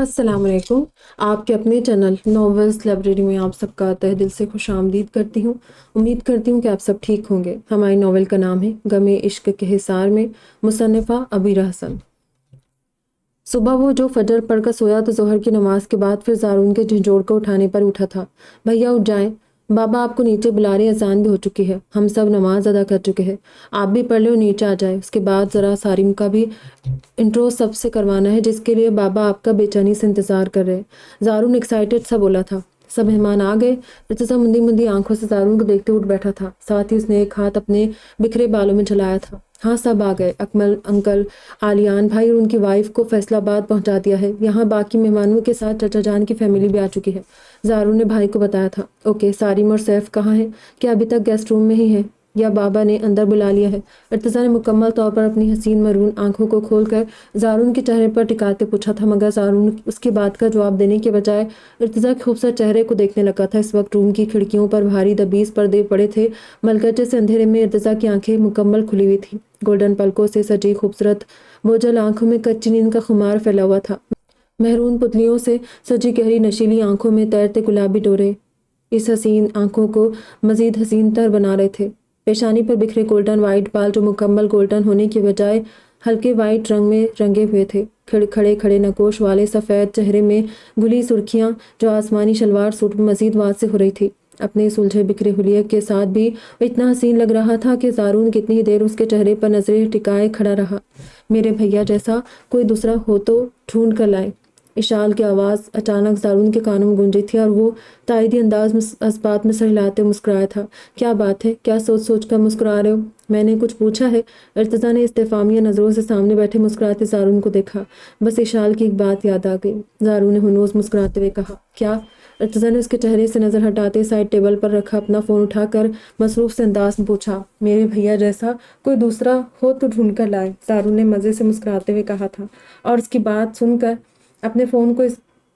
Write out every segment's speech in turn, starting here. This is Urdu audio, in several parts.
السلام علیکم۔ آپ کے اپنے چینل ناولز لائبریری میں آپ سب کا تہہ دل سے خوش آمدید کرتی ہوں۔ امید کرتی ہوں کہ آپ سب ٹھیک ہوں گے۔ ہماری ناول کا نام ہے غم عشق کے حصار میں، مصنفہ عبیرہ حسن۔ صبح وہ جو فجر پڑھ کر سویا تو ظہر کی نماز کے بعد پھر زارون کے جھنجھوڑ کو اٹھانے پر اٹھا تھا۔ بھیا اٹھ جائیں، بابا آپ کو نیچے بلا رہے، اذان بھی ہو چکی ہے، ہم سب نماز ادا کر چکے ہیں، آپ بھی پڑھ لو، نیچے آ جائے۔ اس کے بعد ذرا سارم کا بھی انٹرو سب سے کروانا ہے جس کے لیے بابا آپ کا بے چینی سے انتظار کر رہے۔ زارون ایکسائٹڈ سا بولا تھا۔ سب مہمان آ گئے۔ ارتضیٰ مندی مندی آنکھوں سے زارون کو دیکھتے اٹھ بیٹھا تھا، ساتھ ہی اس نے ایک ہاتھ اپنے بکھرے بالوں میں چلایا تھا۔ ہاں سب آ گئے، اکمل انکل، عالیان بھائی اور ان کی وائف کو فیصل آباد پہنچا دیا ہے، یہاں باقی مہمانوں کے ساتھ چچا جان کی فیملی بھی آ چکی ہے، زارون نے بھائی کو بتایا تھا۔ اوکے، سارم اور سیف کہاں ہیں؟ کیا ابھی تک گیسٹ روم میں ہی ہیں یا بابا نے اندر بلا لیا ہے؟ ارتضیٰ نے مکمل طور پر اپنی حسین مرون آنکھوں کو کھول کر زارون کے چہرے پر ٹکاتے پوچھا تھا، مگر زارون اس کی بات کا جواب دینے کے بجائے ارتضیٰ کے خوبصورت چہرے کو دیکھنے لگا تھا۔ اس وقت روم کی کھڑکیوں پر بھاری دبیز پردے پڑے تھے، ملکچے سے اندھیرے میں ارتضیٰ کی آنکھیں مکمل کھلی ہوئی تھیں، گولڈن پلکوں سے سجی خوبصورت بوجھل آنکھوں میں کچی نیند کا خمار پھیلا ہوا تھا، مہرون پتلیوں سے سجی گہری نشیلی آنکھوں میں تیرتے گلابی ڈورے اس حسین آنکھوں کو مزید حسین تر بنا رہے تھے۔ پیشانی پر بکھرے گولڈن وائٹ بال جو مکمل گولڈن ہونے کی بجائے ہلکے وائٹ رنگ میں رنگے ہوئے تھے، کھڑے کھڑے نقوش والے سفید چہرے میں گلی سرخیاں جو آسمانی شلوار سوٹ میں مزید واضح ہو رہی تھی۔ اپنے سلجھے بکھرے حلیے کے ساتھ بھی وہ اتنا حسین لگ رہا تھا کہ زارون کتنی دیر اس کے چہرے پر نظریں ٹکائے کھڑا رہا۔ میرے بھیا جیسا کوئی دوسرا ہو تو ڈھونڈ کر لائے۔ اشال کی آواز اچانک زارون کے کانوں میں گونجی تھی اور وہ تائیدی انداز میں اس بات میں سر ہلاتے مسکرایا تھا۔ کیا بات ہے؟ کیا سوچ سوچ کر مسکرا رہے ہو؟ میں نے کچھ پوچھا ہے؟ ارتضیٰ نے استفہامیہ نظروں سے سامنے بیٹھے مسکراتے زارون کو دیکھا۔ بس اشال کی ایک بات یاد آ گئی، زارون نے ہنوز مسکراتے ہوئے کہا۔ کیا؟ ارتضیٰ نے اس کے چہرے سے نظر ہٹاتے سائڈ ٹیبل پر رکھا اپنا فون اٹھا کر مصروف سے انداز میں پوچھا۔ میرے بھیا جیسا کوئی دوسرا ہو تو ڈھونڈ کر لائے، زارون نے مزے سے مسکراتے ہوئے کہا تھا، اور اس کی بات سن کر اپنے فون کو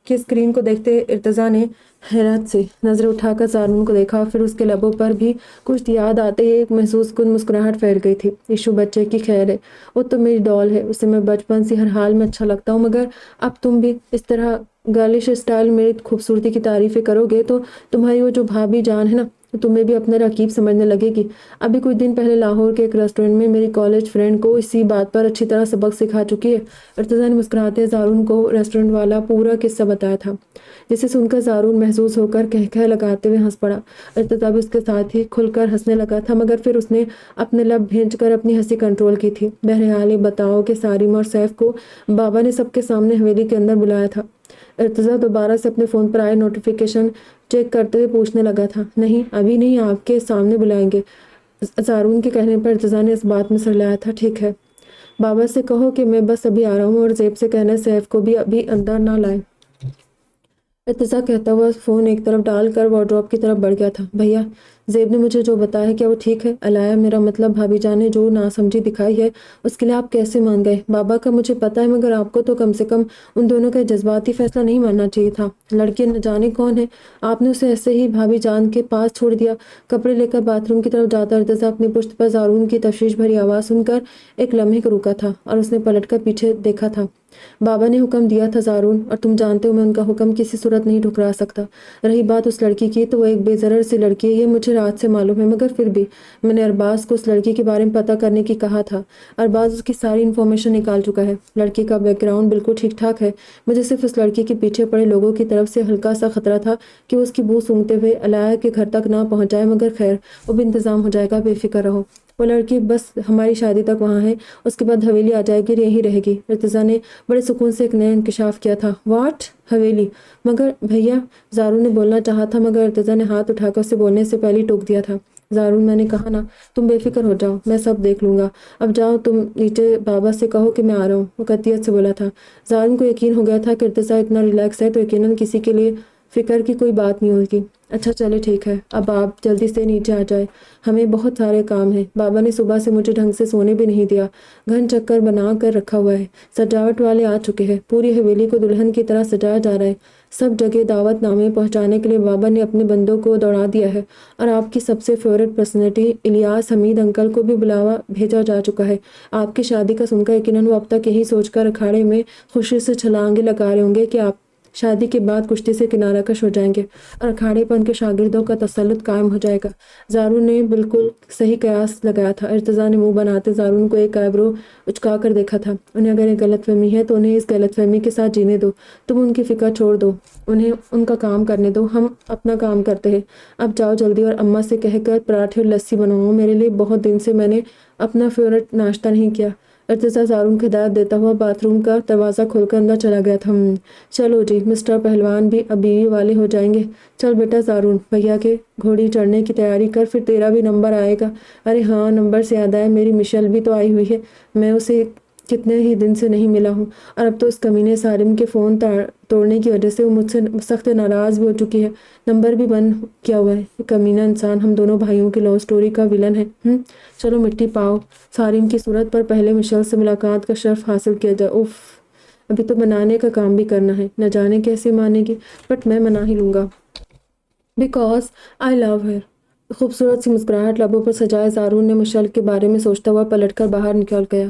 کی اسکرین کو دیکھتے ارتضیٰ نے حیرت سے نظر اٹھا کر زارون کو دیکھا، پھر اس کے لبوں پر بھی کچھ یاد آتے ہی ایک محسوس کن مسکراہٹ پھیل گئی تھی۔ ایشو بچے کی خیر ہے، وہ تو میری ڈال ہے، اسے میں بچپن سے ہر حال میں اچھا لگتا ہوں، مگر اب تم بھی اس طرح گرلش اسٹائل میری خوبصورتی کی تعریفیں کرو گے تو تمہاری وہ جو بھابھی جان ہے نا، تمہیں بھی اپنا رقیب سمجھنے لگے گی۔ ابھی کچھ دن پہلے لاہور کے ایک ریسٹورینٹ میں میری کالج فرینڈ کو اسی بات پر اچھی طرح سبق سکھا چکی ہے۔ ارتضیٰ نے مسکراتے زارون کو ریسٹورینٹ والا پورا قصہ بتایا تھا، جسے سن کر زارون محظوظ ہو کر کہہ لگاتے ہوئے ہنس پڑا۔ ارتضیٰ بھی اس کے ساتھ ہی کھل کر ہنسنے لگا تھا، مگر پھر اس نے اپنے لب بھینچ کر اپنی ہنسی کنٹرول کی تھی۔ بہرحال یہ بتاؤ کہ سارم اور سیف کو بابا نے سب کے سامنے حویلی کے اندر بلایا تھا؟ ارتضیٰ دوبارہ سے اپنے فون پر آئے نوٹیفیکیشن چیک کرتے ہوئے پوچھنے لگا تھا۔ نہیں، ابھی نہیں، آپ کے سامنے بلائیں گے۔ زارون کے کہنے پر ارتضیٰ نے اس بات میں سر ہلایا تھا۔ ٹھیک ہے، بابا سے کہو کہ میں بس ابھی آ رہا ہوں، اور زیب سے کہنا سیف کو بھی ابھی اندر نہ لائے۔ ارتضیٰ کہتا ہوا فون ایک طرف ڈال کر وارڈروب کی طرف بڑھ گیا تھا۔ بھیا، زیب نے مجھے جو بتایا ہے کیا وہ ٹھیک ہے؟ علایا، میرا مطلب بھابھی جان نے جو ناسمجھی دکھائی ہے اس کے لیے آپ کیسے مان گئے؟ بابا کا مجھے پتا ہے، مگر آپ کو تو کم سے کم ان دونوں کا جذباتی فیصلہ نہیں ماننا چاہیے تھا۔ لڑکی نہ جانے کون ہے، آپ نے اسے ایسے ہی بھابھی جان کے پاس چھوڑ دیا۔ کپڑے لے کر باتھ روم کی طرف جاتا ارتضیٰ اپنی پشت پر زارون کی تشویش بھری آواز سن کر ایک لمحے کو رکا تھا، اور اس نے پلٹ کر پیچھے دیکھا تھا۔ بابا نے حکم دیا تھا زارون، اور تم جانتے ہو میں ان کا حکم کسی صورت نہیں ٹھکرا سکتا۔ رہی بات اس لڑکی کی تو وہ ایک بے ضرر سی لڑکی ہے، یہ مجھے رات سے معلوم ہے، مگر پھر بھی میں نے ارباز کو اس لڑکی کے بارے میں پتہ کرنے کی کہا تھا۔ ارباز اس کی ساری انفارمیشن نکال چکا ہے، لڑکی کا بیک گراؤنڈ بالکل ٹھیک ٹھاک ہے، مجھے صرف اس لڑکی کے پیچھے پڑے لوگوں کی طرف سے ہلکا سا خطرہ تھا کہ وہ اس کی بو سونگھتے ہوئے علایا کے گھر تک نہ پہنچ جائے، مگر خیر وہ بھی انتظام ہو جائے گا، بے فکر رہو۔ وہ لڑکی بس ہماری شادی تک وہاں ہے، اس کے بعد حویلی آ جائے گی اور یہیں رہے گی۔ ارتضیٰ نے بڑے سکون سے ایک نیا انکشاف کیا تھا۔ واٹ؟ حویلی؟ مگر بھیا، زارون نے بولنا چاہا تھا، مگر ارتضیٰ نے ہاتھ اٹھا کر اسے بولنے سے پہلے ٹوک دیا تھا۔ زارون، میں نے کہا نا، تم بے فکر ہو جاؤ، میں سب دیکھ لوں گا، اب جاؤ تم نیچے بابا سے کہو کہ میں آ رہا ہوں، وہ قطعیت سے بولا تھا۔ زارون کو یقین ہو گیا تھا کہ ارتضیٰ اتنا ریلیکس ہے تو یقیناً کسی کے لیے فکر کی کوئی بات نہیں ہوگی۔ اچھا چلے ٹھیک ہے، اب آپ جلدی سے نیچے آ جائے، ہمیں بہت سارے کام ہیں۔ بابا نے صبح سے مجھے ڈھنگ سے سونے بھی نہیں دیا، گھن چکر بنا کر رکھا ہوا ہے، سجاوٹ والے آ چکے ہیں، پوری حویلی کو دلہن کی طرح سجایا جا رہا ہے، سب جگہ دعوت نامے پہنچانے کے لیے بابا نے اپنے بندوں کو دوڑا دیا ہے، اور آپ کی سب سے فیورٹ پرسنالٹی الیاس حمید انکل کو بھی بلاوا بھیجا جا چکا ہے۔ آپ کی شادی کا سن کر یقیناً وہ اب تک یہی سوچ کر اکھاڑے میں خوشی سے چھلانگیں لگا رہے ہوں گے کہ آپ شادی کے بعد کشتی سے کنارہ کش ہو جائیں گے اور اکھاڑے پر ان کے شاگردوں کا تسلط قائم ہو جائے گا۔ زارون نے بالکل صحیح قیاس لگایا تھا۔ ارتضیٰ نے منہ بناتے زارون کو ایک آئیبرو اچکا کر دیکھا تھا۔ انہیں اگر ایک غلط فہمی ہے تو انہیں اس غلط فہمی کے ساتھ جینے دو، تم ان کی فکر چھوڑ دو، انہیں ان کا کام کرنے دو، ہم اپنا کام کرتے ہیں۔ اب جاؤ جلدی اور اماں سے کہہ کر پراٹھے اور لسی بنواؤ، میرے لیے بہت دن سے میں نے اپنا فیورٹ ناشتہ نہیں کیا۔ ارتضیٰ زارون کو ہدایت دیتا ہوا باتھ روم کا دروازہ کھول کر اندر چلا گیا تھا۔ چلو جی، مسٹر پہلوان بھی اب بیوی والے ہو جائیں گے۔ چل بیٹا زارون، بھیا کے گھوڑی چڑھنے کی تیاری کر، پھر تیرا بھی نمبر آئے گا۔ ارے ہاں، نمبر سے یاد آیا، میری مشل بھی تو آئی ہوئی ہے، میں اسے کتنے ہی دن سے نہیں ملا ہوں، اور اب تو اس کمینے سارم کے فون توڑنے کی وجہ سے وہ مجھ سے سخت ناراض بھی ہو چکی ہے، نمبر بھی بند کیا ہوا ہے۔ یہ کمینہ انسان ہم دونوں بھائیوں کی لو سٹوری کا ویلن ہے۔ چلو مٹی پاؤ، سارم کی صورت پر پہلے مشل سے ملاقات کا شرف حاصل کیا جائے۔ اف، ابھی تو منانے کا کام بھی کرنا ہے، نہ جانے کیسے مانے گی، بٹ میں منا ہی لوں گا، بیکاز آئی لو ہر۔ خوبصورت سی مسکراہٹ لبوں پر سجائے زارون نے مشل کے بارے میں سوچتا ہوا پلٹ کر باہر نکل گیا۔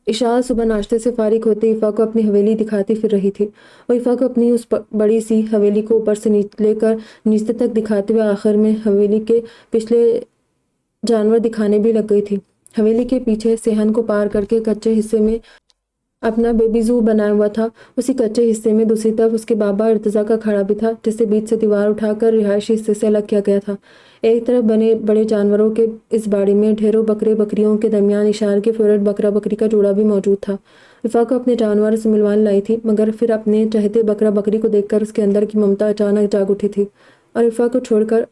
اشال صبح ناشتے سے فارغ ہوتے ایفا کو اپنی حویلی دکھاتی پھر رہی تھی۔ وہ ایفا کو اپنی اس بڑی سی حویلی کو اوپر سے لے کر نیچے تک دکھاتے ہوئے آخر میں حویلی کے پچھلے جانور دکھانے بھی لگ گئی تھی۔ حویلی کے پیچھے صحن کو پار کر کے کچے حصے میں اپنا بیبی زو بنایا ہوا تھا، اسی کچے حصے میں دوسری طرف اس کے بابا ارتضیٰ کا کھڑا بھی تھا، جسے بیچ سے دیوار اٹھا کر رہائشی حصے سے الگ کیا گیا تھا۔ ایک طرف بنے بڑے جانوروں کے اس باڑی میں ڈھیروں بکرے بکریوں کے درمیان اشار کے فیورٹ بکرا بکری کا جوڑا بھی موجود تھا۔ وفا کو اپنے جانور سے ملوانے لائی تھی، مگر پھر اپنے چہتے بکرا بکری کو دیکھ کر اس کے اندر کی ممتا اچانک جاگ اٹھی تھی اور وفا کو چھوڑ کر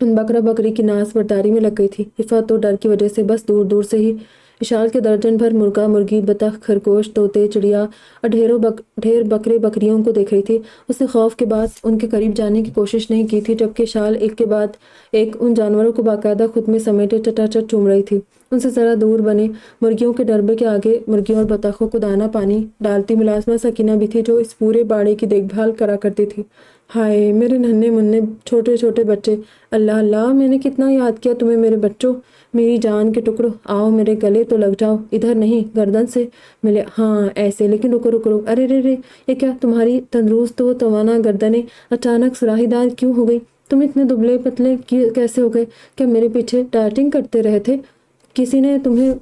ان بکرا بکری کی ناز برداری میں لگ گئی تھی۔ وفا تو ڈر کی وجہ سے بس دور دور سے ہی اشال کے درجن بھر مرغا مرغی بطخ خرگوش طوطے چڑیا اور ڈھیر بکرے بکریوں کو دیکھ رہی تھی۔ اس نے خوف کے بعد ان کے قریب جانے کی کوشش نہیں کی تھی، جبکہ اشال ایک کے بعد ایک ان جانوروں کو باقاعدہ خود میں سمیٹے چٹاچٹ چوم رہی تھی۔ ان سے ذرا دور بنے مرغیوں کے ڈربے کے آگے مرغیوں اور بطخوں کو دانہ پانی ڈالتی ملازمہ سکینہ بھی تھی، جو اس پورے باڑے کی دیکھ بھال کرا کرتی تھی۔ ہائے میرے ننھے منھے چھوٹے چھوٹے بچے، اللہ اللہ، میں نے کتنا یاد کیا تمہیں میرے بچوں، میری جان کے ٹکڑوں، آؤ میرے گلے تو لگ جاؤ، ادھر نہیں گردن سے ملے، ہاں ایسے، لیکن رکو رکو رکو، ارے رے رے، یہ کیا تمہاری تندرست و توانا گردنیں اچانک سراہی دار کیوں ہو گئی؟ تم اتنے دبلے پتلے کیسے ہو گئے؟ کیا میرے پیچھے ڈائٹنگ کرتے رہے تھے؟ کسی نے تمہیں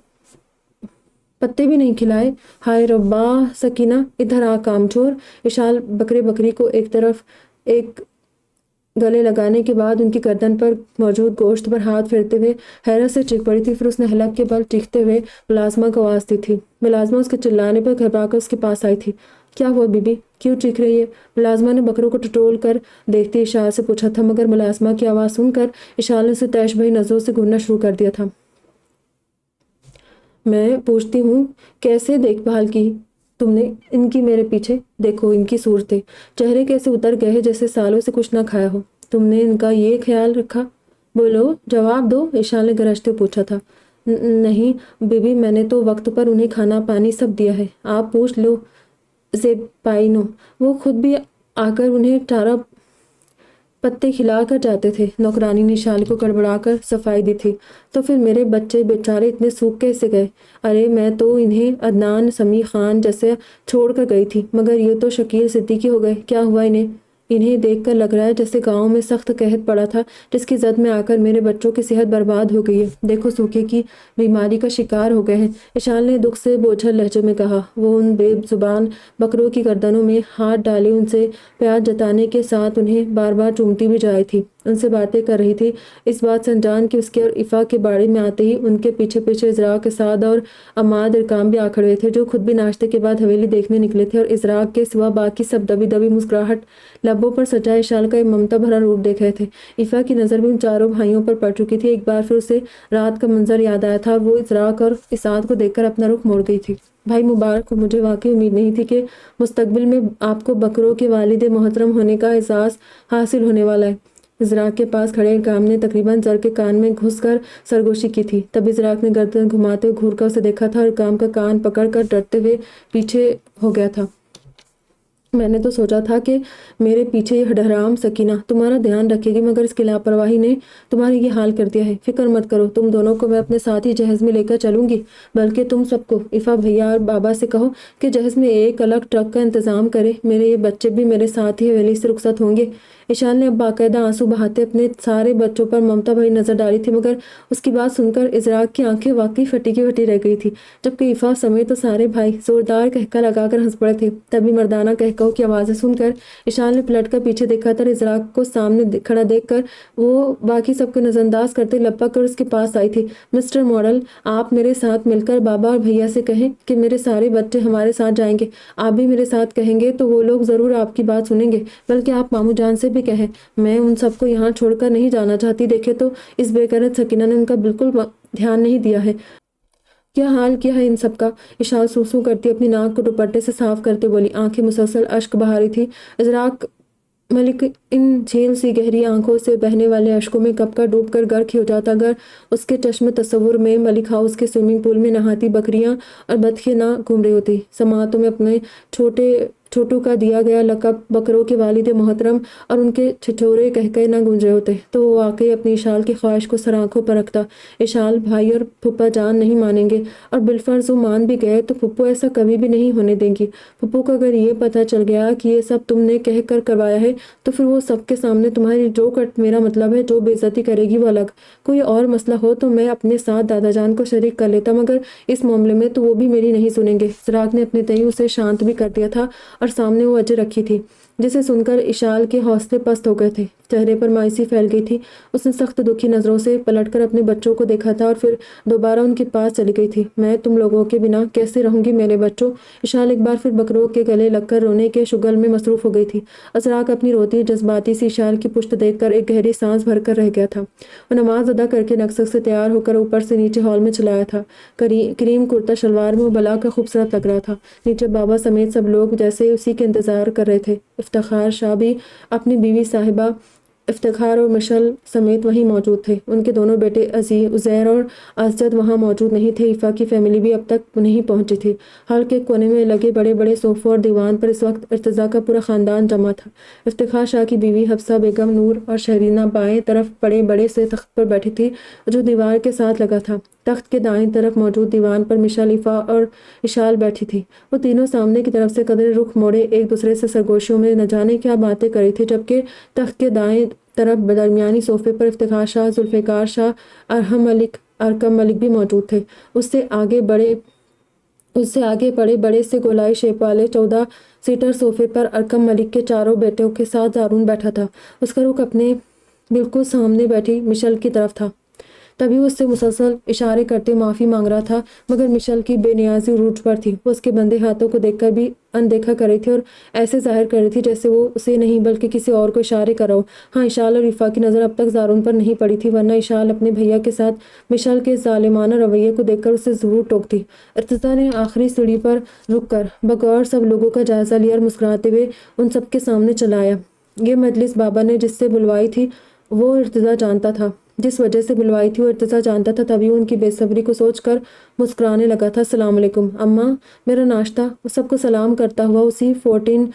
پتے بھی نہیں کھلائے؟ ہائے ربا، سکینہ ادھر آ کام چور۔ اشال بکرے بکری کو ایک طرف ایک گلے لگانے کے بعد ان کی گردن پر موجود گوشت پر ہاتھ پھیرتے ہوئے حیرت سے چیخ پڑی تھی، پھر اس نے حلق کے بل چیختے ہوئے ملازمہ کو آواز دی تھی۔ ملازمہ اس کے چلانے پر گھبرا کر اس کے پاس آئی تھی۔ کیا ہوا بی بی، کیوں چیخ رہی ہے؟ ملازمہ نے بکروں کو ٹٹول کر دیکھتے اشال سے پوچھا تھا، مگر ملازمہ کی آواز سن کر اشال نے اسے تیش بھری نظروں سے گھورنا شروع کر دیا تھا۔ میں پوچھتی ہوں کیسے دیکھ بھال کی تم نے ان کی میرے پیچھے؟ دیکھو ان کی صورتیں، چہرے کیسے اتر گئے ہیں جیسے سالوں سے کچھ نہ کھایا ہو۔ تم نے ان کا یہ خیال رکھا؟ بولو، جواب دو، اشال نے گرجتے پوچھا تھا۔ نہیں بی بی، میں نے تو وقت پر انہیں کھانا پانی سب دیا ہے، آپ پوچھ لو زیپائنو، وہ خود بھی آ کر انہیں چارہ پتے کھلا کر جاتے تھے۔ نوکرانی نے اشال کو گڑبڑا کر صفائی دی تھی۔ تو پھر میرے بچے بیچارے اتنے سوکھ کیسے گئے؟ ارے میں تو انہیں عدنان سمیع خان جیسے چھوڑ کر گئی تھی، مگر یہ تو شکیل صدیقی ہو گئے۔ کیا ہوا انہیں؟ انہیں دیکھ کر لگ رہا ہے جیسے گاؤں میں سخت قحط پڑا تھا، جس کی زد میں آ کر میرے بچوں کی صحت برباد ہو گئی ہے۔ دیکھو سوکھے کی بیماری کا شکار ہو گئے ہیں، اشال نے دکھ سے بوجھل لہجے میں کہا۔ وہ ان بے زبان بکروں کی گردنوں میں ہاتھ ڈالے ان سے پیار جتانے کے ساتھ انہیں بار بار چومتی بھی جا رہی تھی۔ ان سے باتیں کر رہی تھی۔ اس بات سے انجان کہ اس کے اور ایفا کے بارے میں آتے ہی ان کے پیچھے پیچھے ازراق کے سعد اور عماد ارکام بھی آ کھڑے تھے، جو خود بھی ناشتے کے بعد حویلی دیکھنے نکلے تھے، اور ازراق کے سوا باقی سب دبی دبی مسکراہٹ لبوں پر سجائے اشال کا ایک ممتا بھرا روپ دیکھ رہے تھے۔ ایفا کی نظر بھی ان چاروں بھائیوں پر پڑ چکی تھی۔ ایک بار پھر اسے رات کا منظر یاد آیا تھا اور وہ ازراق اور اسعاد کو دیکھ کر اپنا رخ موڑ گئی تھی۔ بھائی مبارک ہو، مجھے واقعی امید نہیں تھی کہ مستقبل میں آپ کو بکروں کے والد محترم ہونے کا اعزاز حاصل ہونے والا ہے۔ ازراق کے پاس کھڑے ارکام نے تقریباً زر کے کان میں گھس کر سرگوشی کی تھی۔ تب ازراق نے گردن گھماتے ہوئے گھور کر اسے دیکھا تھا اور ارکام کا کان پکڑ کر ڈرتے ہوئے پیچھے ہو گیا تھا۔ میں نے تو سوچا تھا کہ میرے پیچھے یہ حرام سکینہ تمہارا دھیان رکھے گی، مگر اس کی لاپرواہی نے تمہاری یہ حال کر دیا ہے۔ فکر مت کرو، تم دونوں کو میں اپنے ساتھ ہی جہیز میں لے کر چلوں گی، بلکہ تم سب کو ایفا بھیا اور بابا سے کہو کہ جہیز میں ایک الگ ٹرک کا انتظام کرے، میرے یہ بچے بھی میرے ساتھ ہی حویلی سے رخصت ہوں گے۔ اشال نے اب باقاعدہ آنسو بہاتے اپنے سارے بچوں پر ممتا بھری نظر ڈالی تھی، مگر اس کی بات سن کر ازراق کی آنکھیں واقعی پھٹی کی پھٹی رہ گئی تھی، جبکہ ایفا سمیت تو سارے بھائی زوردار کہکا لگا کر ہنس پڑے تھے۔ تبھی مردانہ کہکاؤ کی آوازیں سن کر اشال نے پلٹ کر پیچھے دیکھا تھا اور ازراق کو سامنے کھڑا دیکھ کر وہ باقی سب کو نظر انداز کرتے لپک کر اس کے پاس آئی تھی۔ مسٹر ماڈل، آپ میرے ساتھ مل کر بابا اور بھیا سے کہیں کہ میرے سارے بچے ہمارے ساتھ جائیں گے۔ آپ بھی میرے ساتھ کہیں گے تو وہ لوگ ضرور آپ کی بات سنیں گے، بلکہ آپ ماموں جان سے بھی کہیں، میں ان سب کو یہاں چھوڑ کر نہیں جانا چاہتی۔ دیکھے تو اس بے غیرت سکینہ نے ان کا بالکل دھیان نہیں دیا ہے، کیا حال کیا ہے ان سب کا۔ اشال سوسو کرتی اپنی ناک کو دوپٹے سے صاف کرتے بولی، آنکھیں مسلسل اشک بہا رہی تھی۔ ازراق ملک ان جھیل سی گہری آنکھوں سے بہنے والے اشکوں میں کب کا ڈوب کر غرق ہی ہو جاتا، اگر اس کے چشم تصور میں ملک ہاؤس کے سوئمنگ پول میں نہاتی بکریاں اور بطخیں نہ گھوم رہی ہوتی۔ سماعتوں میں اپنے چھوٹو کا دیا گیا لقب بکروں کے والد محترم اور ان کے چھچورے کہکے نہ گونج رہے ہوتے تو وہ واقعی اپنی اشال کی خواہش کو سر آنکھوں پر رکھتا۔ اشال بھائی اور پھپھا جان نہیں مانیں گے، اور بالفرض وہ مان بھی گئے تو پھپھو ایسا کبھی بھی نہیں ہونے دیں گی۔ پھپھو کو اگر یہ پتہ چل گیا کہ یہ سب تم نے کہہ کر کروایا ہے تو پھر وہ سب کے سامنے تمہاری جو کٹ میرا مطلب ہے جو بے عزتی کرے گی وہ الگ۔ کوئی اور مسئلہ ہو تو میں اپنے ساتھ دادا جان کو شریک کر لیتا، مگر اس معاملے میں تو وہ بھی میری نہیں سنیں گے۔ ازراق نے اپنے تئیں اسے شانت بھی کر دیا تھا اور سامنے وہ وجہ رکھی تھی جسے سن کر اشال کے حوصلے پست ہو گئے تھے، چہرے پر مایوسی پھیل گئی تھی۔ اس نے سخت دکھی نظروں سے پلٹ کر اپنے بچوں کو دیکھا تھا اور پھر دوبارہ ان کے پاس چلی گئی تھی۔ میں تم لوگوں کے بنا کیسے رہوں گی میرے بچوں؟ اشال ایک بار پھر بکروں کے گلے لگ کر رونے کے شگل میں مصروف ہو گئی تھی۔ ازراق اپنی روتی جذباتی سی اشال کی پشت دیکھ کر ایک گہری سانس بھر کر رہ گیا تھا۔ وہ نماز ادا کر کے نقصد سے تیار ہو کر اوپر سے نیچے ہال میں چلا آیا تھا۔ کریم کرتا شلوار میں وہ بلا کر خوبصورت لگ رہا تھا۔ نیچے بابا سمیت سب لوگ جیسے اسی کے انتظار کر رہے تھے۔ افتخار شاہ بھی اپنی بیوی صاحبہ افتخار اور مشل سمیت وہیں موجود تھے۔ ان کے دونوں بیٹے عزیر اور اسجد وہاں موجود نہیں تھے۔ ایفا کی فیملی بھی اب تک نہیں پہنچی تھی۔ ہال کے کونے میں لگے بڑے بڑے صوفوں اور دیوان پر اس وقت ارتضیٰ کا پورا خاندان جمع تھا۔ افتخار شاہ کی بیوی حفصہ بیگم، نور اور شہرینہ بائیں طرف بڑے سے تخت پر بیٹھی تھی جو دیوار کے ساتھ لگا تھا۔ تخت کے دائیں طرف موجود دیوان پر مشل، ایفا اور اشال بیٹھی تھی۔ وہ تینوں سامنے کی طرف سے قدرے رخ موڑے ایک دوسرے سے سرگوشیوں میں نہ جانے کیا باتیں کر رہی تھی، جبکہ تخت کے دائیں طرف درمیانی صوفے پر افتخار شاہ، ذوالفقار شاہ، ارکم ملک بھی موجود تھے۔ اس سے آگے بڑے سے گولائی شیپ والے 14 سیٹر صوفے پر ارکم ملک کے چاروں بیٹوں کے ساتھ زارون بیٹھا تھا۔ اس کا رخ اپنے بالکل سامنے بیٹھی مشل کی طرف تھا۔ تبھی وہ اس سے مسلسل اشارے کرتے معافی مانگ رہا تھا، مگر مشل کی بے نیازی عروج پر تھی۔ وہ اس کے بندے ہاتھوں کو دیکھ کر بھی اندیکھا کر رہی تھی اور ایسے ظاہر کر رہی تھی جیسے وہ اسے نہیں بلکہ کسی اور کو اشارے کر رہا ہو۔ ہاں، اشال اور ایفا کی نظر اب تک زارون پر نہیں پڑی تھی، ورنہ اشال اپنے بھیا کے ساتھ مشل کے ظالمانہ رویے کو دیکھ کر اسے ضرور ٹوکتی۔ ارتضیٰ نے آخری سیڑھی پر رک کر بغور سب لوگوں کا جائزہ لیا اور مسکراتے ہوئے ان سب کے سامنے چلا آیا۔ یہ مجلس بابا نے جس سے بلوائی تھی وہ ارتضیٰ جانتا تھا، جس وجہ سے بلوائی تھی وہ ارتضیٰ جانتا تھا، تبھی ان کی بے صبری کو سوچ کر مسکرانے لگا تھا۔ السلام علیکم اماں، میرا ناشتہ۔ وہ سب کو سلام کرتا ہوا اسی 14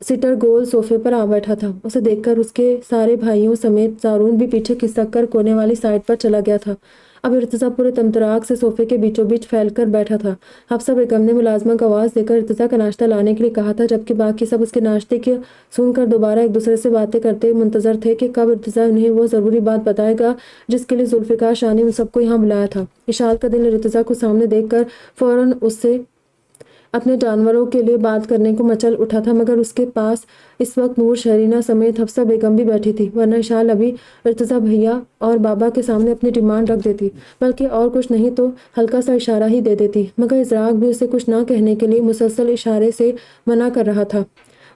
سیٹر گول صوفے پر آ بیٹھا تھا۔ اسے دیکھ کر اس کے سارے بھائیوں سمیت زارون بھی پیچھے کھسک کر کونے والی سائڈ پر چلا گیا تھا۔ اب ارتضیٰ پورے تمطراق سے صوفے کے بیچوں بیچ پھیل کر بیٹھا تھا۔ حفصہ بیگم نے ملازمہ کو آواز دے کر ارتضیٰ کا ناشتہ لانے کے لیے کہا تھا، جبکہ باقی سب اس کے ناشتے کی سن کر دوبارہ ایک دوسرے سے باتیں کرتے منتظر تھے کہ کب ارتضیٰ انہیں وہ ضروری بات بتائے گا جس کے لیے ذوالفقار شاہ نے ان سب کو یہاں بلایا تھا۔ اشال کا دل ارتضیٰ کو سامنے دیکھ کر فوراً اس سے اپنے جانوروں کے لیے بات کرنے کو مچل اٹھا تھا، مگر اس کے پاس اس وقت نور شہرینہ سمیت حفصہ بیگم بھی بیٹھی تھی، ورنہ اشال ابھی ارتضیٰ بھیا اور بابا کے سامنے اپنی ڈیمانڈ رکھ دیتی، بلکہ اور کچھ نہیں تو ہلکا سا اشارہ ہی دے دیتی، مگر ازراق بھی اسے کچھ نہ کہنے کے لیے مسلسل اشارے سے منع کر رہا تھا۔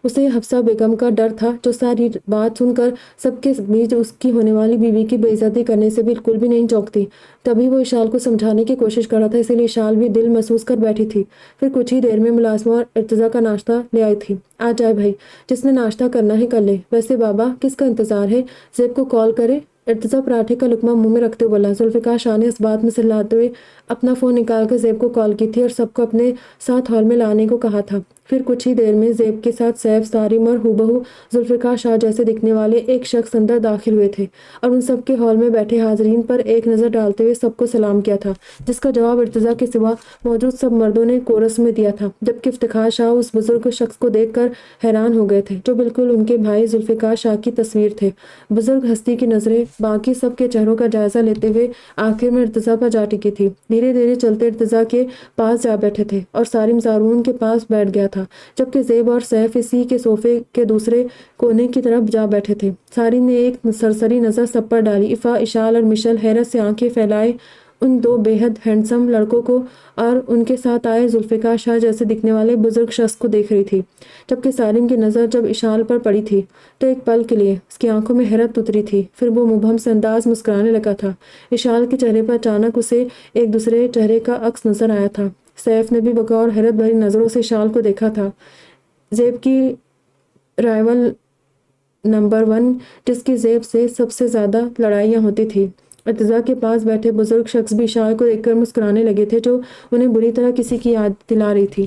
اسے حفصہ بیگم کا ڈر تھا، جو ساری بات سن کر سب کے بیچ اس کی ہونے والی بیوی کی بے عزتی کرنے سے بالکل بھی نہیں چونکتی۔ تبھی وہ اشال کو سمجھانے کی کوشش کر رہا تھا، اسی لیے اشال بھی دل محسوس کر بیٹھی تھی۔ پھر کچھ ہی دیر میں ملازمہ اور ارتضیٰ کا ناشتہ لے آئی تھی۔ آ جائے بھائی، جس نے ناشتہ کرنا ہے کر لے، ویسے بابا کس کا انتظار ہے، زیب کو کال کرے؟ ارتضیٰ پراٹھے کا لقمہ منہ میں رکھتے بولا۔ ذوالفقار شاہ نے اس بات میں سہلاتے ہوئے اپنا فون نکال کر زیب کو کال کی تھی اور سب کو اپنے ساتھ ہال میں لانے کو کہا تھا۔ پھر کچھ ہی دیر میں زیب کے ساتھ سیف، سارم اور ہو ذوالفقار شاہ جیسے دکھنے والے ایک شخص اندر داخل ہوئے تھے اور ان سب کے ہال میں بیٹھے حاضرین پر ایک نظر ڈالتے ہوئے سب کو سلام کیا تھا، جس کا جواب ارتضیٰ کے سوا موجود سب مردوں نے کورس میں دیا تھا، جبکہ افتخار شاہ اس بزرگ شخص کو دیکھ کر حیران ہو گئے تھے، جو بالکل ان کے بھائی ذوالفقار شاہ کی تصویر تھے۔ بزرگ ہستی کی نظریں باقی سب کے چہروں کا جائزہ لیتے ہوئے آخر میں ارتضیٰ پر جا ٹکی تھی۔ دھیرے دھیرے چلتے ارتضیٰ کے پاس جا بیٹھے تھے اور سارم زارون کے پاس بیٹھ گیا تھا، جبکہ زیب اور سیف اسی کے صوفے کے دوسرے کونے کی طرف جا بیٹھے تھے۔ سارم نے ایک سرسری نظر سب پر ڈالی۔ افا، اشال اور مشل حیرت سے آنکھیں پھیلائے ان دو بے حد ہینڈسم لڑکوں کو اور ان کے ساتھ آئے ذوالفقار شاہ جیسے دکھنے والے بزرگ شخص کو دیکھ رہی تھی، جبکہ سارم کی نظر جب اشال پر پڑی تھی تو ایک پل کے لیے اس کی آنکھوں میں حیرت اتری تھی، پھر وہ مبہم سے انداز مسکرانے لگا تھا۔ اشال کے چہرے پر اچانک اسے ایک دوسرے چہرے کا عکس نظر آیا تھا۔ سیف نے بھی بغور حیرت بھری نظروں سے اشال کو دیکھا تھا، زیب کی رائول نمبر 1، جس کی زیب سے سب سے زیادہ لڑائیاں ہوتی تھی۔ ارتضیٰ کے پاس بیٹھے بزرگ شخص بھی اشال کو دیکھ کر مسکرانے لگے تھے، جو انہیں بری طرح کسی کی یاد دلا رہی تھی۔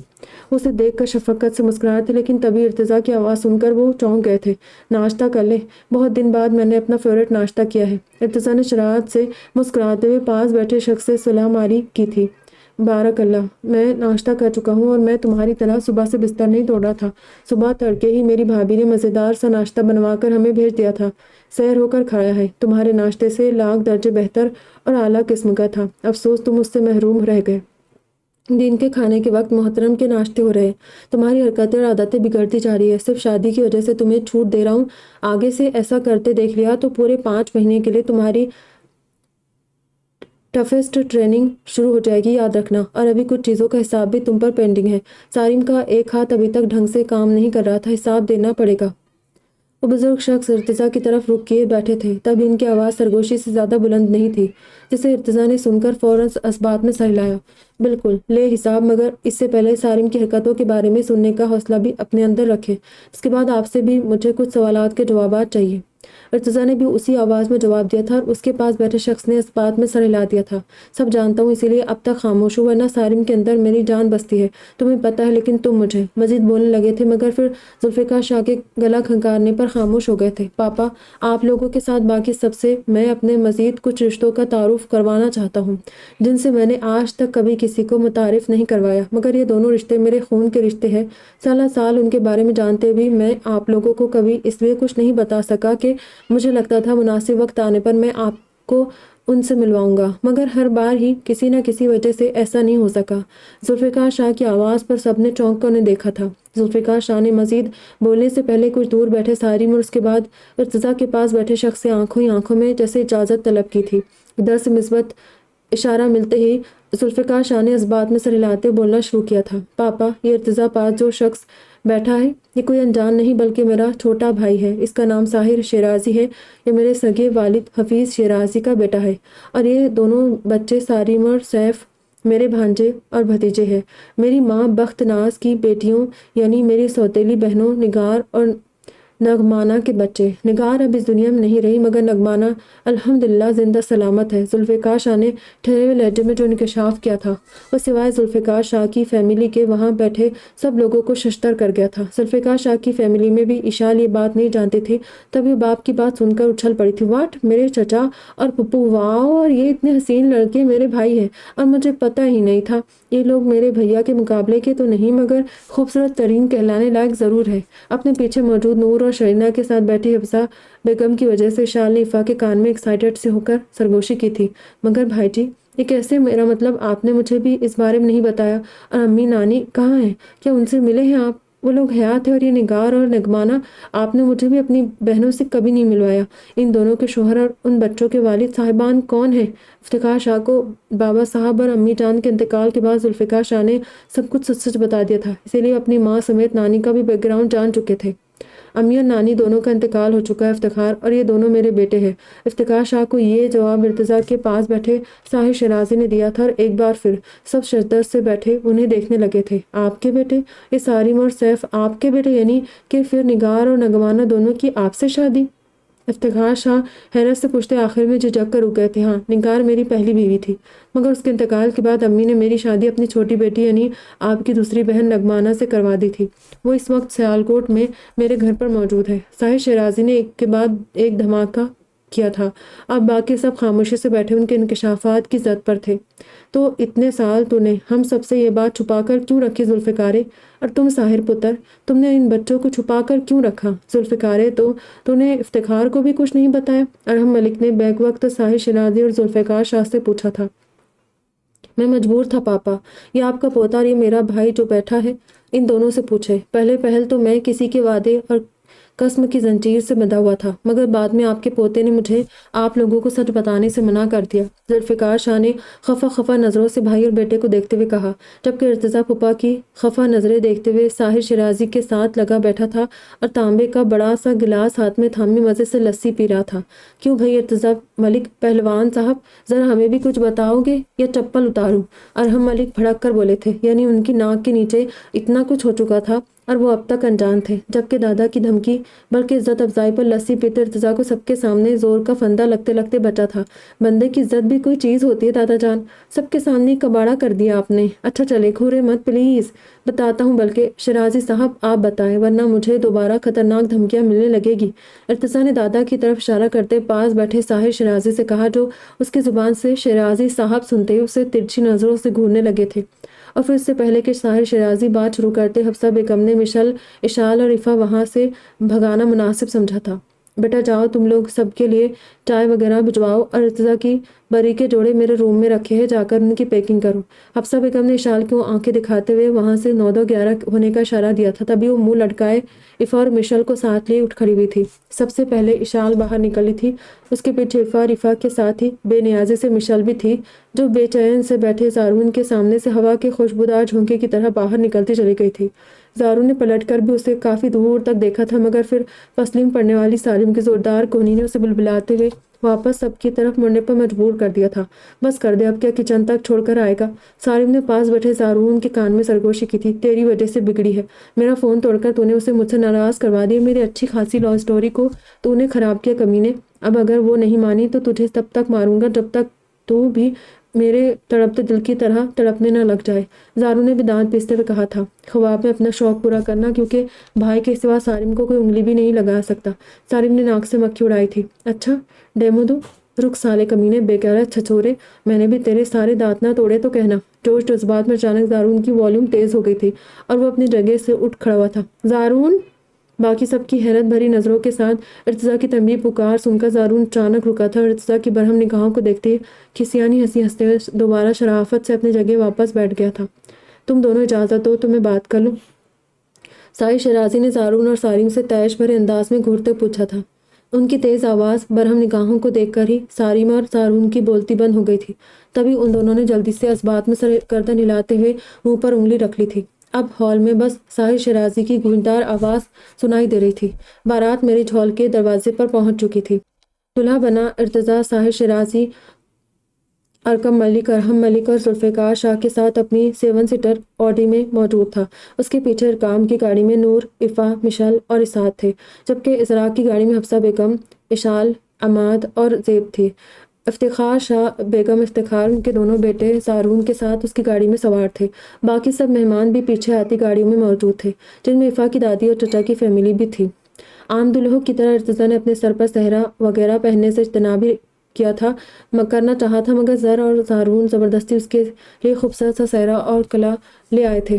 وہ اسے دیکھ کر شفقت سے مسکرا رہے تھے، لیکن تبھی ارتضیٰ کی آواز سن کر وہ چونک گئے تھے۔ ناشتہ کر لے، بہت دن بعد میں نے اپنا فیورٹ ناشتہ کیا ہے۔ ارتضیٰ نے شرارت سے مسکراتے ہوئے پاس بیٹھے شخص سے سلام آری کی تھی۔ بارک اللہ، میں ناشتہ کر چکا ہوں اور میں تمہاری طرح صبح سے بستر نہیں توڑا تھا۔ صبح تڑکے ہی میری بھابھی نے مزیدار سا ناشتہ بنوا کر ہمیں بھیج دیا تھا، سیر ہو کر کھایا ہے۔ تمہارے ناشتے سے لاکھ درجے بہتر اور اعلیٰ قسم کا تھا، افسوس تم اس سے محروم رہ گئے۔ دن کے کھانے کے وقت محترم کے ناشتے ہو رہے، تمہاری حرکتیں اور عادتیں بگڑتی جا رہی ہے۔ صرف شادی کی وجہ سے تمہیں چھوٹ دے رہا ہوں، آگے سے ایسا کرتے دیکھ لیا تو پورے 5 مہینے کے لیے تمہاری ٹفسٹ ٹریننگ شروع ہو جائے گی، یاد رکھنا۔ اور ابھی کچھ چیزوں کا حساب بھی تم پر پینڈنگ ہے۔ سارم کا ایک ہاتھ ابھی تک ڈھنگ سے کام نہیں کر رہا تھا، حساب دینا پڑے گا۔ وہ بزرگ شخص ارتضیٰ کی طرف رخ کیے بیٹھے تھے، تب ان کی آواز سرگوشی سے زیادہ بلند نہیں تھی، جسے ارتضیٰ نے سن کر فوراً اس بات میں سر ہلایا۔ بالکل، لے حساب، مگر اس سے پہلے سارم کی حرکتوں کے بارے میں سننے کا حوصلہ بھی اپنے اندر رکھے۔ اس کے بعد آپ سے بھی مجھے کچھ سوالات کے جوابات چاہیے۔ ارتضیٰ نے بھی اسی آواز میں جواب دیا تھا اور اس کے پاس بیٹھے شخص نے اس بات میں سر ہلا دیا تھا۔ سب جانتا ہوں، اسی لیے اب تک خاموش ہوں، ورنہ سارم کے اندر میری جان بستی ہے، تمہیں پتہ ہے، لیکن تم مجھے مزید بولنے لگے تھے، مگر پھر ذوالفقار شاہ کے گلا کھنکارنے پر خاموش ہو گئے تھے۔ پاپا، آپ لوگوں کے ساتھ باقی سب سے میں اپنے مزید کچھ رشتوں کا تعارف کروانا چاہتا ہوں، جن سے میں نے آج تک کبھی کسی کو متعارف نہیں کروایا، مگر یہ دونوں رشتے میرے خون کے رشتے ہیں۔ سالہ سال ان کے بارے میں جانتے بھی میں آپ لوگوں کو کبھی اس لیے کچھ نہیں بتا سکا کہ مجھے لگتا تھا مناسب وقت آنے پر میں آپ کو ان سے ملواؤں گا، مگر ہر بار ہی کسی نہ کسی وجہ سے ایسا نہیں ہو سکا۔ ذوالفقار شاہ کی آواز پر سب نے چونک کر انہیں دیکھا تھا۔ ذوالفقار شاہ نے مزید بولنے سے پہلے کچھ دور بیٹھے سارم اور اس کے بعد ارتضیٰ کے پاس بیٹھے شخص سے آنکھوں ہی آنکھوں میں جیسے اجازت طلب کی تھی۔ ادھر سے مثبت اشارہ ملتے ہی ذوالفقار شاہ نے اس بات میں سر ہلاتے بولنا شروع کیا تھا۔ پاپا، یہ ارتضیٰ پاس جو شخص بیٹھا ہے، یہ کوئی انجان نہیں بلکہ میرا چھوٹا بھائی ہے۔ اس کا نام ساحر شیرازی ہے، یہ میرے سگے والد حفیظ شیرازی کا بیٹا ہے، اور یہ دونوں بچے سارم اور سیف میرے بھانجے اور بھتیجے ہیں۔ میری ماں بخت ناز کی بیٹیوں یعنی میری سوتیلی بہنوں نگار اور نغمانہ کے بچے۔ نگار اب اس دنیا میں نہیں رہی، مگر نغمانہ الحمدللہ زندہ سلامت ہے۔ ذوالفقار شاہ نے ٹھہرے ہوئے لہجے میں جو انکشاف کیا تھا وہ سوائے ذوالفقار شاہ کی فیملی کے وہاں بیٹھے سب لوگوں کو ششدر کر گیا تھا۔ ذوالفقار شاہ کی فیملی میں بھی اشال یہ بات نہیں جانتی تھی، تبھی باپ کی بات سن کر اچھل پڑی تھی۔ واٹ، میرے چچا اور پھپھو، واؤ، اور یہ اتنے حسین لڑکے میرے بھائی ہیں، اور مجھے پتہ ہی نہیں تھا۔ یہ لوگ میرے بھیا کے مقابلے کے تو نہیں، مگر خوبصورت ترین کہلانے لائق ضرور ہے۔ اپنے پیچھے موجود نور اور شرینہ کے ساتھ بیٹھی حفصہ بیگم کی وجہ سے اشال نے افا کے کان میں ایکسائٹڈ سے ہو کر سرگوشی کی تھی، مگر بھائی جی، یہ کیسے؟ میرا مطلب آپ نے مجھے بھی اس بارے میں نہیں بتایا۔ اور امی نانی کہاں ہیں؟ کیا ان سے ملے ہیں آپ؟ وہ لوگ حیات ہے، اور یہ نگار اور نگمانہ آپ نے مجھے بھی اپنی بہنوں سے کبھی نہیں ملوایا۔ ان دونوں کے شوہر اور ان بچوں کے والد صاحبان کون ہیں؟ افتخار شاہ کو بابا صاحب اور امی جان کے انتقال کے بعد ذوالفقار شاہ نے سب کچھ سچ سچ بتا دیا تھا، اسی لیے اپنی ماں سمیت نانی کا بھی بیک گراؤنڈ جان چکے تھے۔ امی اور نانی دونوں کا انتقال ہو چکا ہے افتخار، اور یہ دونوں میرے بیٹے ہیں۔ افتخار شاہ کو یہ جواب ارتضیٰ کے پاس بیٹھے ساحر شیرازی نے دیا تھا، اور ایک بار پھر سب شدت سے بیٹھے انہیں دیکھنے لگے تھے۔ آپ کے بیٹے؟ یہ سارم اور سیف آپ کے بیٹے؟ یعنی کہ پھر نگار اور نگمانہ دونوں کی آپ سے شادی؟ افتخار شاہ حیرت سے پوچھتے آخر میں جھجک کر رک گئے تھے۔ ہاں، نگار میری پہلی بیوی تھی، مگر اس کے انتقال کے بعد امی نے میری شادی اپنی چھوٹی بیٹی یعنی آپ کی دوسری بہن نگمانہ سے کروا دی تھی۔ وہ اس وقت سیالکوٹ میں میرے گھر پر موجود ہے۔ ساحر شیرازی نے ایک کے بعد ایک دھماکہ کیا تھا۔ اب باقی سب خاموشی سے بیٹھے ان کے انکشافات کی زد پر تھے۔ تو اتنے سال تو نے ہم سب سے یہ بات چھپا کر کیوں رکھی ذوالفقارے؟ اور تم ساحر پتر، تم نے ان بچوں کو چھپا کر کیوں رکھا؟ ذوالفقارے، تو نے افتخار کو بھی کچھ نہیں بتایا؟ ارحم ملک نے بیک وقت ساحر شیرازی اور ذوالفقار شاہ سے پوچھا تھا۔ میں مجبور تھا پاپا، یہ آپ کا پوتا اور یہ میرا بھائی جو بیٹھا ہے، ان دونوں سے پوچھے۔ پہل تو میں کسی کے وعدے اور قسم کی زنجیر سے بندھا ہوا تھا، مگر بعد میں آپ کے پوتے نے مجھے آپ لوگوں کو سچ بتانے سے منع کر دیا۔ ذوالفقار شاہ نے خفا نظروں سے بھائی اور بیٹے کو دیکھتے ہوئے کہا، جبکہ ارتضیٰ پھپھا کی خفا نظریں دیکھتے ہوئے ساحر شیرازی کے ساتھ لگا بیٹھا تھا اور تانبے کا بڑا سا گلاس ہاتھ میں تھامے مزے سے لسی پی رہا تھا۔ کیوں بھائی ارتضیٰ ملک پہلوان صاحب، ذرا ہمیں بھی کچھ بتاؤ گے یا چپل اتاروں؟ ارحم ملک بھڑک کر بولے تھے، یعنی ان کی ناک کے نیچے اتنا کچھ ہو چکا تھا اور وہ اب تک انجان تھے، جبکہ دادا کی دھمکی بلکہ عزت افزائی پر لسی پیتے ارتضیٰ کو سب کے سامنے زور کا فندہ لگتے لگتے بچا تھا۔ بندے کی عزت بھی کوئی چیز ہوتی ہے دادا جان، سب کے سامنے کباڑا کر دیا آپ نے۔ اچھا چلے کھورے مت پلیز، بتاتا ہوں، بلکہ شیرازی صاحب آپ بتائیں، ورنہ مجھے دوبارہ خطرناک دھمکیاں ملنے لگے گی۔ ارتضیٰ نے دادا کی طرف اشارہ کرتے پاس بیٹھے ساحر شیرازی سے کہا، جو اس کی زبان سے شیرازی صاحب سنتے اسے ترچھی نظروں سے گھورنے لگے تھے۔ اور پھر اس سے پہلے کہ ساحر شیرازی بات شروع کرتے، حفصہ بیگم نے اشال اور عفا وہاں سے بھگانا مناسب سمجھا تھا۔ بیٹا جاؤ، تم لوگ سب کے لیے چائے وغیرہ بھجواؤ، اور ارتضیٰ کی بری کے جوڑے میرے روم میں رکھے ہیں، جا کر ان کی پیکنگ کرو۔ حفصہ بیگم نے اشال کو آنکھیں دکھاتے ہوئے وہاں سے 9-10-11 ہونے کا اشارہ دیا تھا، تبھی وہ منہ لٹکائے عفا اور مشل کو ساتھ لیے اٹھ کھڑی ہوئی تھی۔ سب سے پہلے اشال باہر نکلی تھی، اس کے پیچھے عفا، اور عفا کے ساتھ ہی بے نیازی سے مشل بھی تھی، جو بے چین سے بیٹھے زارون کے سامنے سے ہوا کے خوشبودار جھونکے کی طرح باہر نکلتی چلی گئی تھی۔ زارون نے پلٹ کر بھی اسے کافی دور تک دیکھا تھا، مگر پھر پسلم پڑنے والی سالم کی زوردار کونی نے اسے بلبلاتے ہوئے واپس سب کی طرف مڑنے پر مجبور کر دیا تھا۔ بس کر دے، اب کیا کچن تک چھوڑ کر آئے گا؟ سالم نے پاس بیٹھے زارون کے کان میں سرگوشی کی تھی، تیری وجہ سے بگڑی ہے، میرا فون توڑ کر تو نے اسے مجھ سے ناراض کروا دیا، میری اچھی خاصی لو سٹوری کو تو نے خراب کیا کمینے۔ اب اگر وہ نہیں مانی تو تجھے تب تک ماروں گا جب تک تو بھی میرے تڑپتے دل کی طرح تڑپنے نہ لگ جائے۔ زارون نے بھی دانت پیستے ہوئے کہا تھا، خواب میں اپنا شوق پورا کرنا، کیونکہ بھائی کے سوا سالم کو کوئی انگلی بھی نہیں لگا سکتا۔ سالم نے ناک سے مکھی اڑائی تھی۔ اچھا ڈیمو دو؟ رک سالے کمینے، بےغیرت چھچورے، میں نے بھی تیرے سارے دانت نہ توڑے تو کہنا۔ جوش جذبات میں اچانک زارون کی والیوم تیز ہو گئی تھی اور وہ اپنی جگہ سے اٹھ کھڑا ہوا تھا۔ زارون! باقی سب کی حیرت بھری نظروں کے ساتھ ارتضیٰ کی تنبیہ پکار سن کر زارون اچانک رکا تھا اور ارتضیٰ کی برہم نگاہوں کو دیکھتے کھسیانی ہنسی ہنستے ہوئے دوبارہ شرافت سے اپنی جگہ واپس بیٹھ گیا تھا۔ تم دونوں اجازت دو تو میں بات کر لوں؟ ساحر شیرازی نے زارون اور سالم سے تیش بھرے انداز میں گھورتے پوچھا تھا۔ ان کی تیز آواز برہم نگاہوں کو دیکھ کر ہی سالم اور زارون کی بولتی بند ہو گئی تھی۔ تبھی ان دونوں نے جلدی سے اسبات میں سر گردن ہلاتے ہوئے منہ پر انگلی رکھ لی تھی۔ اب ہال میں بس ساحر شیرازی کی گونجدار آواز سنائی دے رہی تھی۔ بارات میرج ہال کے دروازے پر پہنچ چکی تھی۔ دلہا بنا ارتضیٰ ساحر شیرازی، ارقم ملک، ارحم ملک اور ذوالفقار شاہ کے ساتھ اپنی 7 سیٹر آڈی میں موجود تھا۔ اس کے پیچھے ارقام کی گاڑی میں نور، عفا، مشل اور اسعاد تھے، جبکہ اسراء کی گاڑی میں حفصہ بیگم، اشال، عماد اور زیب تھی۔ افتخار شاہ بیگم افتخار ان کے دونوں بیٹے زارون کے ساتھ اس کی گاڑی میں سوار تھے۔ باقی سب مہمان بھی پیچھے آتی گاڑیوں میں موجود تھے، جن میں عفا کی دادی اور چچا کی فیملی بھی تھی۔ عام دلہوں کی طرح ارتضیٰ نے اپنے سر پر صحرا وغیرہ پہننے سے اجتناب بھی کیا تھا، کرنا چاہا تھا، مگر زر اور زارون زبردستی اس کے لیے خوبصورت سا صحرا اور کلا لے آئے تھے۔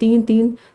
3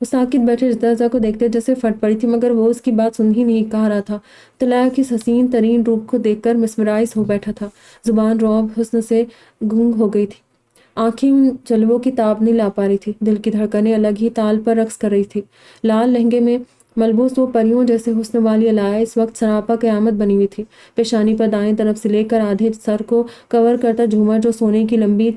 وہ ساکت بیٹھے رضا کو دیکھتے جیسے پھٹ پڑی تھی، مگر وہ اس کی بات سن ہی نہیں کہہ رہا تھا۔ طلایہ کی اس حسین ترین روپ کو دیکھ کر مسمرائز ہو بیٹھا تھا، زبان رعب حسن سے گنگ ہو گئی تھی، آنکھیں ان جلووں کی تاب نہیں لا پا رہی تھی، دل کی دھڑکنیں الگ ہی تال پر رقص کر رہی تھی۔ لال لہنگے میں ملبوس وہ پریوں جیسے حسن والی علایہ اس وقت سراپا قیامت بنی ہوئی تھی۔ پیشانی پر دائیں طرف سے لے کر آدھے سر کو کور کرتا جھومر جو سونے کی لمبی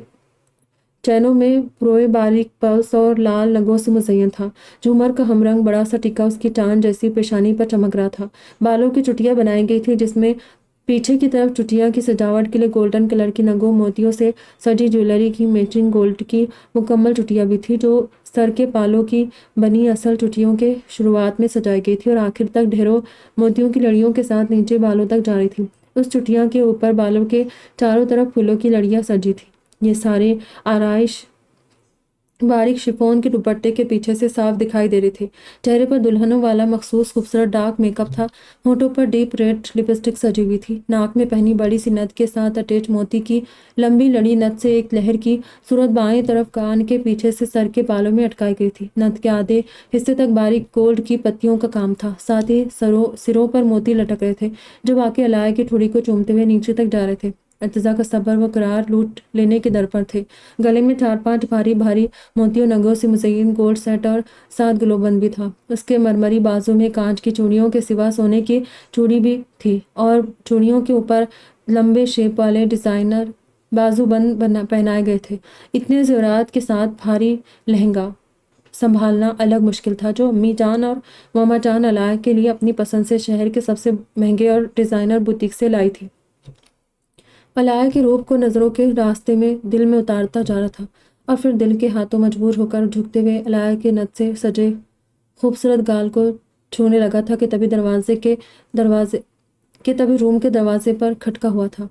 چینوں میں پروئے باریک پلس اور لال نگوں سے مزین تھا۔ جھومر کا ہم رنگ بڑا سا ٹکا اس کی چاند جیسی پیشانی پر چمک رہا تھا۔ بالوں کی چٹیاں بنائی گئی تھی جس میں پیچھے کی طرف چٹیاں کی سجاوٹ کے لیے گولڈن کلر کی نگوں موتیوں سے سجی جیولری کی میچنگ گولڈ کی مکمل چٹیاں بھی تھی جو سر کے بالوں کی بنی اصل چٹیوں کے شروعات میں سجائی گئی تھی اور آخر تک ڈھیروں موتیوں کی لڑیوں کے ساتھ نیچے بالوں تک جا رہی تھی۔ اس چٹیاں کے اوپر بالوں کے چاروں طرف پھولوں کی لڑیاں سجی تھی۔ یہ سارے آرائش باریک شفون کے دوپٹے کے پیچھے سے صاف دکھائی دے رہی تھی۔ چہرے پر دلہنوں والا مخصوص خوبصورت ڈارک میک اپ تھا، ہونٹوں پر ڈیپ ریڈ لپسٹک سجی ہوئی تھی، ناک میں پہنی بڑی سی نتھ کے ساتھ اٹیچ موتی کی لمبی لڑی نتھ سے ایک لہر کی صورت بائیں طرف کان کے پیچھے سے سر کے بالوں میں اٹکائی گئی تھی۔ نتھ کے آدھے حصے تک باریک گولڈ کی پتیوں کا کام تھا، ساتھ ہی سروں پر موتی لٹک رہے تھے جو واقعی علایہ کی ٹھوڑی کو چومتے ہوئے نیچے تک جا رہے تھے۔ ارتضیٰ کا صبر و قرار لوٹ لینے کے در پر تھے۔ گلے میں 4-5 بھاری بھاری موتیوں نگوں سے مزین گولڈ سیٹ اور ساتھ گلوبند بھی تھا۔ اس کے مرمری بازو میں کانچ کی چوڑیوں کے سوا سونے کی چوڑی بھی تھی اور چوڑیوں کے اوپر لمبے شیپ والے ڈیزائنر بازو بند پہنائے گئے تھے۔ اتنے زیورات کے ساتھ بھاری لہنگا سنبھالنا الگ مشکل تھا جو امی جان اور ماما جان علایہ کے لیے اپنی پسند سے شہر کے سب سے مہنگے اور ڈیزائنر بوتیک سے لائی تھی۔ علایہ کے روپ کو نظروں کے راستے میں دل میں اتارتا جا رہا تھا اور پھر دل کے ہاتھوں مجبور ہو کر جھکتے ہوئے علایہ کے نتھ سے سجے خوبصورت گال کو چھونے لگا تھا کہ تبھی روم کے دروازے پر کھٹکا ہوا تھا۔